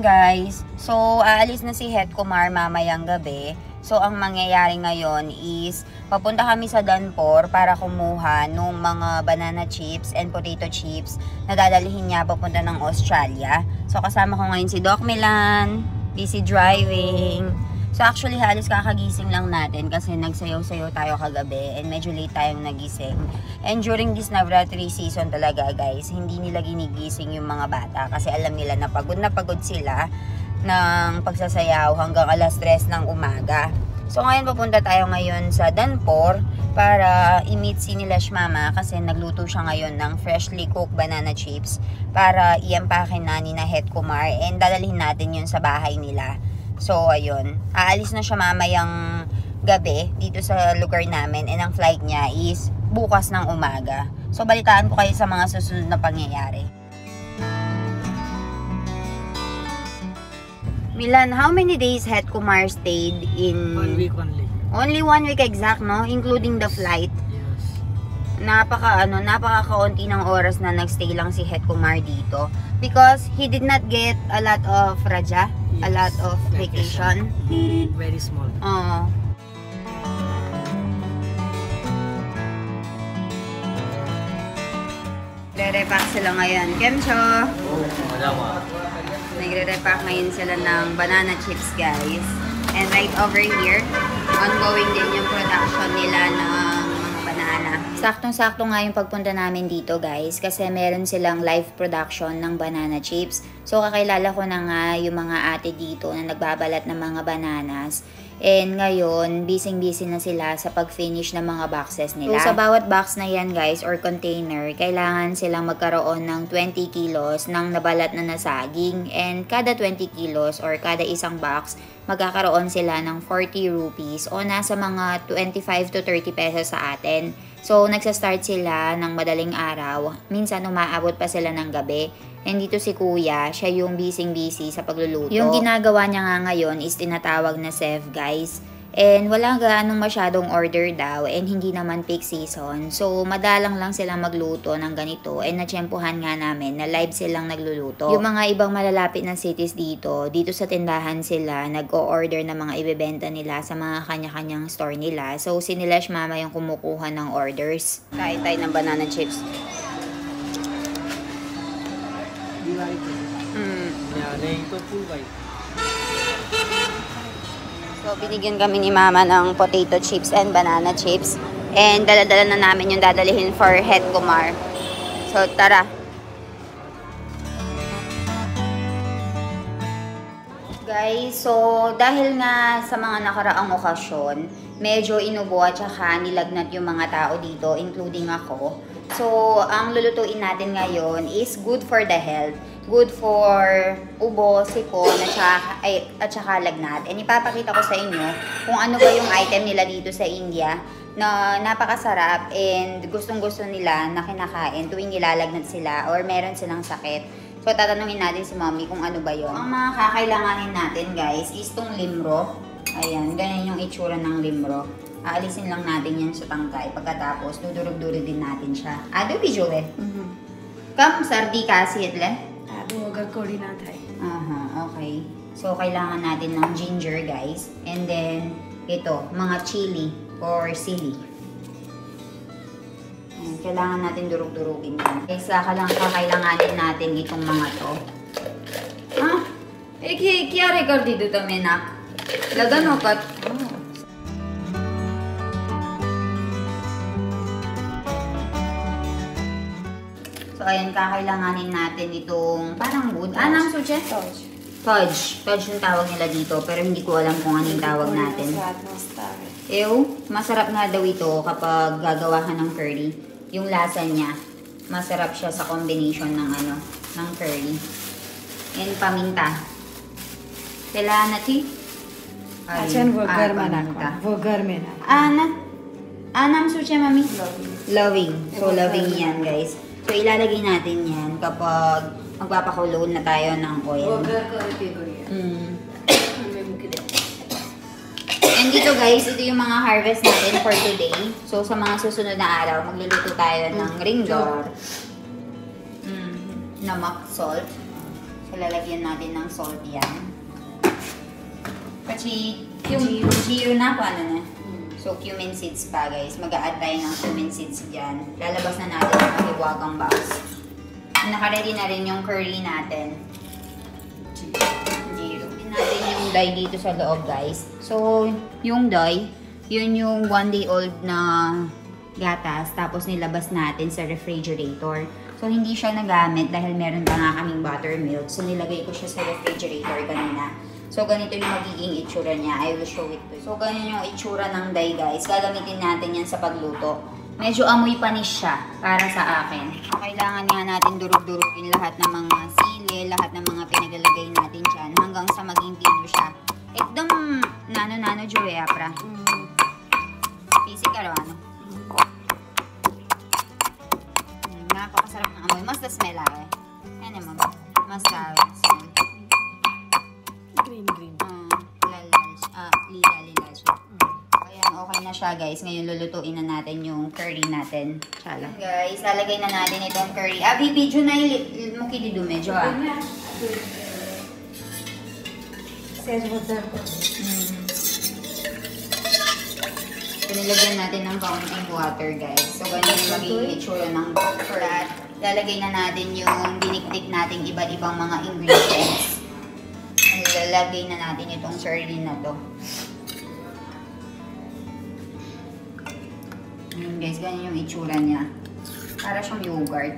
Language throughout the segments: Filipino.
guys. So, aalis na si Het Kumar mamayang gabi. So, ang mangyayari ngayon is papunta kami sa Danpor para kumuha ng mga banana chips and potato chips na dadalhin niya papunta ng Australia. So, kasama ko ngayon si Doc Milan, busy driving. So, actually, halos kakagising lang natin kasi nagsayaw-sayaw tayo kagabi and medyo late tayong nagising. And during this Navratri season talaga, guys, hindi nila ginigising yung mga bata kasi alam nila na pagod sila ng pagsasayaw hanggang alas 3 ng umaga. So, ngayon papunta tayo ngayon sa Danpor para i-meet si Nilesh Mama kasi nagluto siya ngayon ng freshly cooked banana chips para i-empake na ni Het Kumar and dadalhin natin yun sa bahay nila. So, ayun. Aalis na siya mamayang gabi dito sa lugar namin and ang flight niya is bukas ng umaga. So, balitaan ko kayo sa mga susunod na pangyayari. Milan, how many days Het Kumar stayed in... 1 week only. Only 1 week exact, no? Including the flight. Yes. Napaka-kaunti ng oras na nagstay lang si Het Kumar dito. Because he did not get a lot of raja, yes, a lot of vacation. Very small. Oo. Nagre-repack sila ngayon. Kemcho! Nagre-repack ngayon sila ng banana chips, guys. And right over here, ongoing din yung production nila ng mga banana. Saktong-sakto nga yung pagpunta namin dito, guys. Kasi meron silang live production ng banana chips. So, kakilala ko na nga yung mga ate dito na nagbabalat ng mga bananas. And ngayon, busy-busy na sila sa pag-finish ng mga boxes nila. So, sa bawat box na yan, guys, or container, kailangan silang magkaroon ng 20 kilos ng nabalat na nasaging. And kada 20 kilos or kada isang box, magkakaroon sila ng 40 rupees o nasa mga 25 to 30 pesos sa atin. So, nagsa-start sila ng madaling araw. Minsan, umaabot pa sila ng gabi. And dito si Kuya, siya yung busy sa pagluluto. Yung ginagawa niya nga ngayon is tinatawag na chef, guys. And wala gaanong masyadong order daw and hindi naman peak season. So, madalang lang silang magluto ng ganito and natsyempohan nga namin na live silang nagluluto. Yung mga ibang malalapit na cities dito sa tindahan sila nag-o-order ng mga ibebenta nila sa mga kanya-kanyang store nila. So, si Nilesh Mama yung kumukuha ng orders. Kain tayo ng banana chips. So, binigyan kami ni Mama ng potato chips and banana chips. And dala-dala na namin yung dadalihin for Het Kumar. So, tara. Guys, so dahil nga sa mga nakaraang okasyon, medyo inubo at saka nilagnat yung mga tao dito, including ako. So, ang lulutuin natin ngayon is good for the health. Good for ubo, sipon, at saka lagnat. And ipapakita ko sa inyo kung ano ba yung item nila dito sa India na napakasarap and gustong-gusto nila na kinakain tuwing nilalagnat sila or meron silang sakit. So, tatanungin natin si Mommy kung ano ba yun. Ang mga kakailanganin natin, guys, is itong limro. Ayan, ganyan yung itsura ng limro. Aalisin lang natin yan sa tangkay. Pagkatapos, dudurog-durog din natin siya. Ado, video eh. Kam, sardi kasi itle? Ado, agar kori na tayo. Aha, okay. So, kailangan natin ng ginger, guys. And then, ito, mga chili or sili. Ayan, kailangan natin durug-durugin yan. Guys, kakailanganin natin itong mga to. Ah, kiyari ka dito tamenak. Lagan o kat. So, ayan, kakailanganin natin itong parang wood. Anong suche? Fudge. Fudge yung tawag nila dito, pero hindi ko alam kung anong tawag natin. Masarap nga daw ito kapag gagawa ka ng curry. Yung lasa niya, masarap siya sa combination ng ng curry. And paminta. Kailangan natin. Ayan, vogar manaka. Vogar menaka. Anam suche, Mami? Loving. So, loving yan, guys. So, ilalagay natin yan kapag magpapakulo na tayo ng oil. And dito, guys, ito yung mga harvest natin for today. So, sa mga susunod na araw, magluluto tayo ng ringgor. Namak, salt. So, So, lalagyan natin ng salt yan. Kasi yung zero na po, ano na. So, cumin seeds pa, guys. Mag-a-add tayo ng cumin seeds dyan. Lalabas na natin yung mahiwagang box. Naka-ready na rin yung curry natin. Zero. Natin yung dye dito sa loob, guys. So, yung dye, yun yung 1 day old na gatas. Tapos, nilabas natin sa refrigerator. So, hindi siya nagamit dahil meron pa nga kaming buttermilk. So, nilagay ko siya sa refrigerator kanina. So, ganito yung magiging itsura niya. I will show it to you. So, ganyan yung itsura ng dye, guys. Gagamitin natin yan sa pagluto. Medyo amoy panis siya para sa akin. Kailangan nga natin durug-durugin lahat ng mga sili, lahat ng mga pinagalagay natin dyan hanggang sa maging pino siya. Ekdom nano-nano joe, apra. Pisi karawano. Napakasarap ng amoy. Mas the smell ah. Ano mo? Mas smell. Green. Lila siya. Ayan, okay na siya guys. Ngayon lulutuin na natin yung curry natin. Chala. Guys, lalagay na natin itong curry. Video na mukidi do medyo Pinilagyan natin ng kaunting water guys. So, ganyan yung magiging itsura ng curry. Lalagay na natin yung dinikdik nating iba't ibang mga ingredients. Lalagay na natin itong sardine na to. Ayan guys, ganyan yung itsura niya. Para siyang yogurt.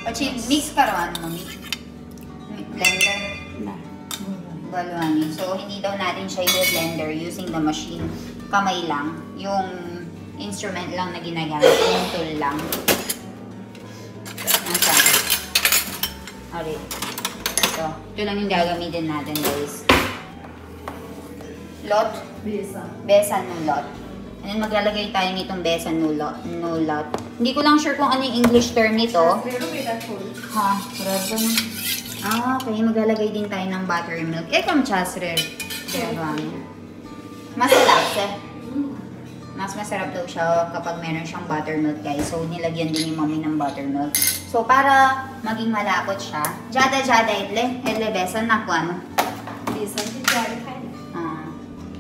Kasi mix karon mo, blender. Balwani. So, hindi daw natin siya i-blender using the machine. Kamay lang. Yung instrument lang na ginagamit. Yung tool lang. Nasaan? Alright. Ito lang yung gagamitin natin guys. Lot. Besan no lot. And then maglalagay tayo nitong besan no lot. Hindi ko lang sure kung ano yung English term nito. Ha? Grabe na. Okay. Maglalagay din tayo ng buttermilk. Kam chasrer. Masarap siya. Mas masarap daw siya kapag meron siyang buttermilk guys. So, nilagyan din ni mommy ng buttermilk. So, para maging malapot siya, jada itle besan na kuan. Besan ki jada khaye.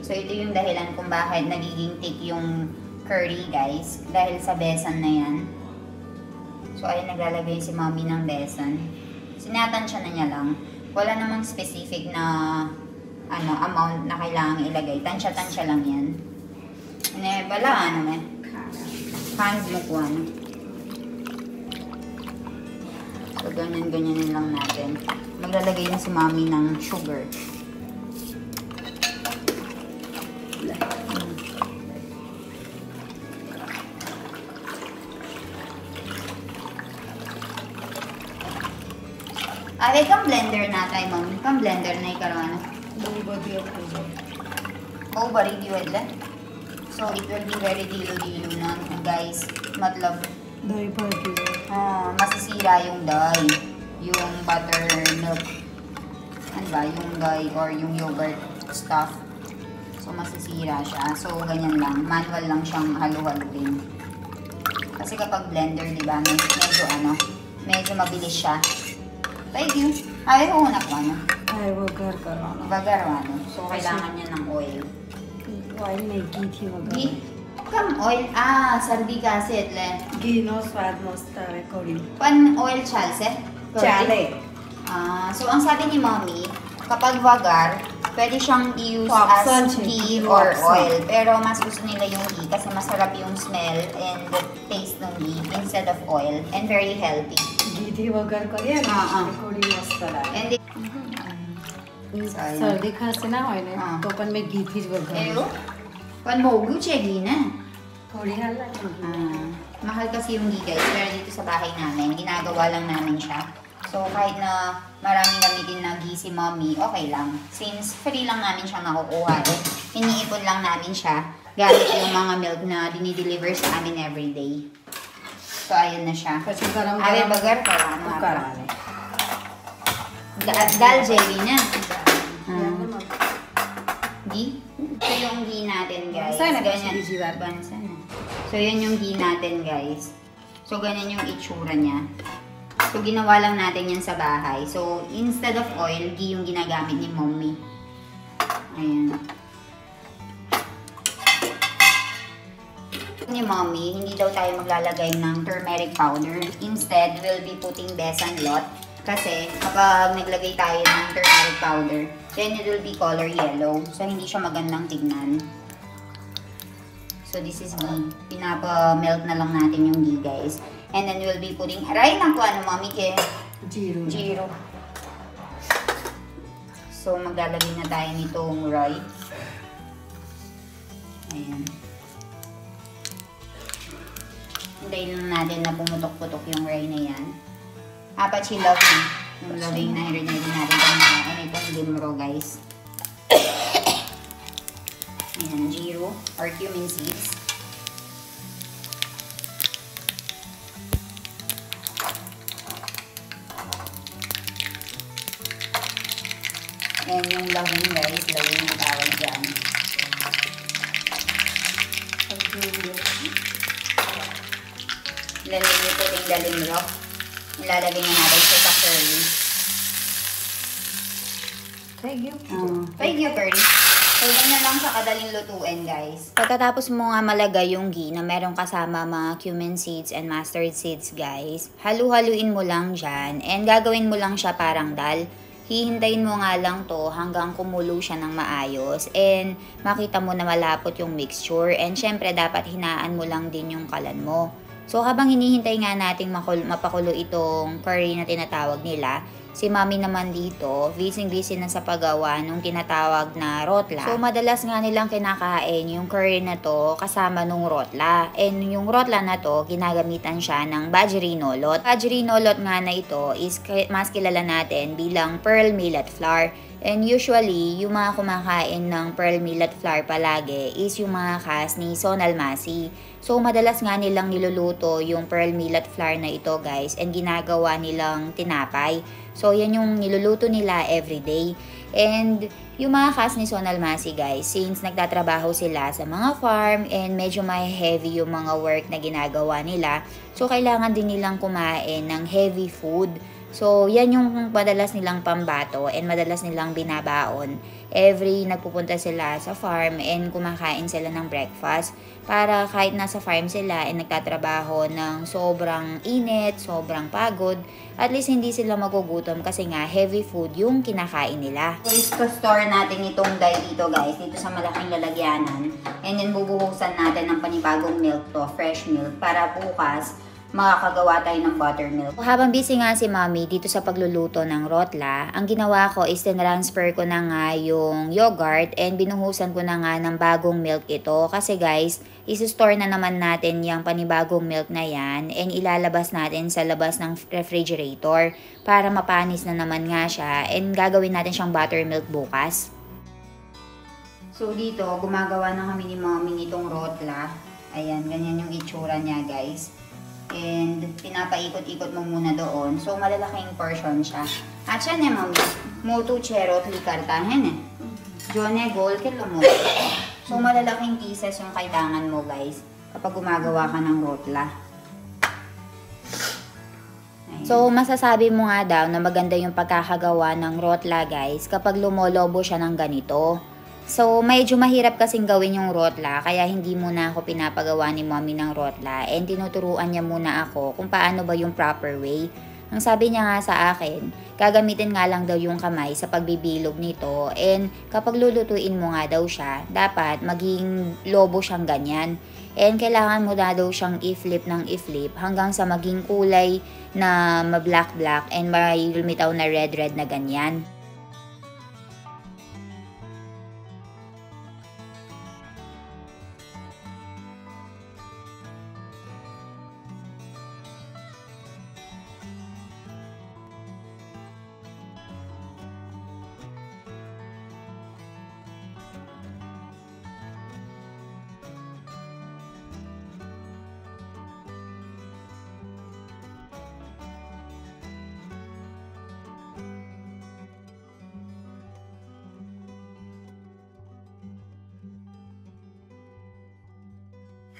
So, ito yung dahilan kung bakit nagiging thick yung curry, guys. Dahil sa besan na yan. So, ayun, naglalagay si mommy ng besan. Sinatansya na niya lang. Wala namang specific na amount na kailangang ilagay. Tansya-tansya lang yan. Bala, Hands mo ko, So, ganyan-ganyanin lang natin. Maglalagay na si mommy ng sugar. Kang blender na tayo, mami. Kang blender na ikaroon. Bari diwedla. So, it will be very dilo-dilo na, guys. Matlab. Dahi bari. Masisira yung dye. Yung buttermilk. Ano ba? Yung dye or yung yogurt stuff. So, masisira siya. So, ganyan lang. Manual lang siyang halu-haluin. Kasi kapag blender, di ba, medyo mabilis siya. Thank you. Ayaw ko na ko, Vagar karwana. So, kailangan niya ng oil. Oil nahi, ghee thi vagar. Ghee? Kam oil? Sardi kasi itle. Ghee no swad mast aave kori. Pan oil chalse? Chale. So, ang sabi ni mommy, kapag vagar, pwede siyang i-use as ghee or oil. Pero mas gusto nila yung ghee kasi masarap yung smell and the taste ng ghee instead of oil. And very healthy. Ghee thi vagar kariye na kori mast lage. सर्दी खांसी ना होय ने तो अपन में घी थी वगैरह एयो pan mogu ghee na. थोड़ी हल्ला Mahal kasi yung ghee guys, pero dito sa bahay namin, ginagawa lang namin siya. So kahit na maraming gamitin na ghee si mommy, okay lang. Since free lang namin siya makukuha iniipon lang namin siya gamit yung mga milk na dinideliver sa amin everyday. So ayun na siya. Ave bagar karana. Dal jelly na. Ghee? Ito yung ghee natin, guys. Ganyan. So, yun yung ghee natin, guys. So, ganyan yung itsura niya. So, ginawa lang natin yan sa bahay. So, instead of oil, ghee yung ginagamit ni Mommy. Ayan. Ni Mommy, hindi daw tayo maglalagay ng turmeric powder. Instead, we'll be putting besan lot. Kasi, kapag naglagay tayo ng turmeric powder, then it will be color yellow. So, hindi siya magandang tignan. So, this is ghee. Pinapa-melt na lang natin yung ghee, guys. And then, we'll be putting, aray, naku, ano, Mommy, ke? Jiro. So, maglalagay na tayo nitong rye. Ayan. Hintayin lang natin na pumutok-putok yung rye na yan. Apat silaw na. Yung lagay na i-ready natin kanina. Itong limro, guys. Ayan, jiro or cumin seeds. And yung lawin, guys, lawin na tawag dyan. Then, we'll put in the limro. Ilalagay na natin siya sa curry. Thank you. Thank you, curry. So, ganyan lang sa kadaling lutuin, guys. Pagkatapos mo nga malagay yung ghee na meron kasama mga cumin seeds and mustard seeds, guys, halu-haluin mo lang dyan and gagawin mo lang siya parang dal. Hihintayin mo nga lang to hanggang kumulo siya ng maayos and makita mo na malapot yung mixture and syempre dapat hinaan mo lang din yung kalan mo. So habang hinihintay nga nating mapakulo itong curry na tinatawag nila, si Mommy naman dito, busy na sa paggawa nung tinatawag na rotla. So madalas nga nilang kinakain yung curry na to kasama nung rotla. And yung rotla na to, ginagamitan siya ng bajrinolot. Bajrinolot nga na ito is mas kilala natin bilang pearl millet flour. And usually, yung mga kumakain ng pearl millet flour palagi is yung mga cast ni Sonal Masi. So, madalas nga nilang niluluto yung pearl millet flour na ito, guys, and ginagawa nilang tinapay. So, yan yung niluluto nila everyday. And yung mga cast ni Sonal Masi, guys, since nagtatrabaho sila sa mga farm and medyo may heavy yung mga work na ginagawa nila, so kailangan din nilang kumain ng heavy food. So, yan yung madalas nilang pambato and madalas nilang binabaon. Every nagpupunta sila sa farm and kumakain sila ng breakfast para kahit nasa farm sila and nagtatrabaho ng sobrang init, sobrang pagod, at least hindi sila magugutom kasi nga heavy food yung kinakain nila. So, store natin itong dye dito, guys, dito sa malaking lalagyanan. And then, bubuhusan natin ng panibagong milk to, fresh milk, para bukas makakagawa tayo ng buttermilk. Habang busy nga si Mommy dito sa pagluluto ng rotla, ang ginawa ko is transfer ko na nga yung yogurt and binuhusan ko na nga ng bagong milk ito. Kasi guys, isi-store na naman natin yung panibagong milk na yan and ilalabas natin sa labas ng refrigerator para mapanis na naman nga siya and gagawin natin siyang buttermilk bukas. So dito, gumagawa na kami ni Mommy nitong rotla. Ayan, ganyan yung itsura niya, guys. And pinapaikot-ikot mo muna doon. So, malalaking portion siya. At siya na, Mommy, mutu cherot likartahin eh. Jone gold kilo mo. So, malalaking pieces yung kailangan mo, guys, kapag gumagawa ka ng rotla. Ayan. So, masasabi mo nga daw na maganda yung pagkakagawa ng rotla, guys, kapag lumolobo siya ng ganito. So, medyo mahirap kasing gawin yung rotla, kaya hindi muna ako pinapagawa ni Mommy ng rotla and tinuturuan niya muna ako kung paano ba yung proper way. Ang sabi niya nga sa akin, gagamitin nga lang daw yung kamay sa pagbibilog nito and kapag lulutuin mo nga daw siya, dapat maging lobo siyang ganyan. And kailangan mo na daw siyang i-flip ng i-flip hanggang sa maging kulay na ma-black-black and may lumitaw na red-red na ganyan.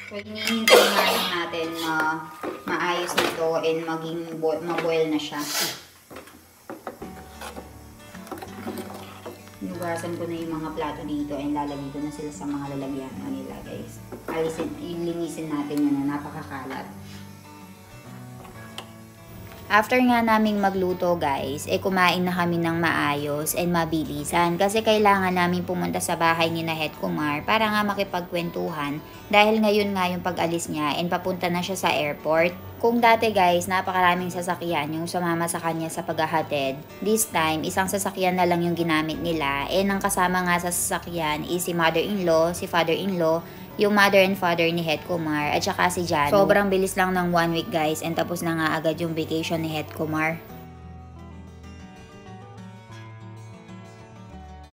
So, hinihintay nga lang natin na maayos na to and maging maboil na siya. Nugasan ko na yung mga plato dito and lalagay ko na sila sa mga lalagyan nila, guys. Linisin natin yun na napakakalat. After nga naming magluto guys, kumain na kami ng maayos and mabilisan kasi kailangan namin pumunta sa bahay ni na Head Kumar para nga makipagkwentuhan dahil ngayon nga yung pag-alis niya and papunta na siya sa airport. Kung dati guys, napakaraming sasakyan yung sumama sa kanya sa paghahatid. This time, isang sasakyan na lang yung ginamit nila and ang kasama nga sa sasakyan is si mother-in-law, si father-in-law, yung mother and father ni Head Kumar at saka si Janu. Sobrang bilis lang ng 1 week guys and tapos na nga agad yung vacation ni Head Kumar.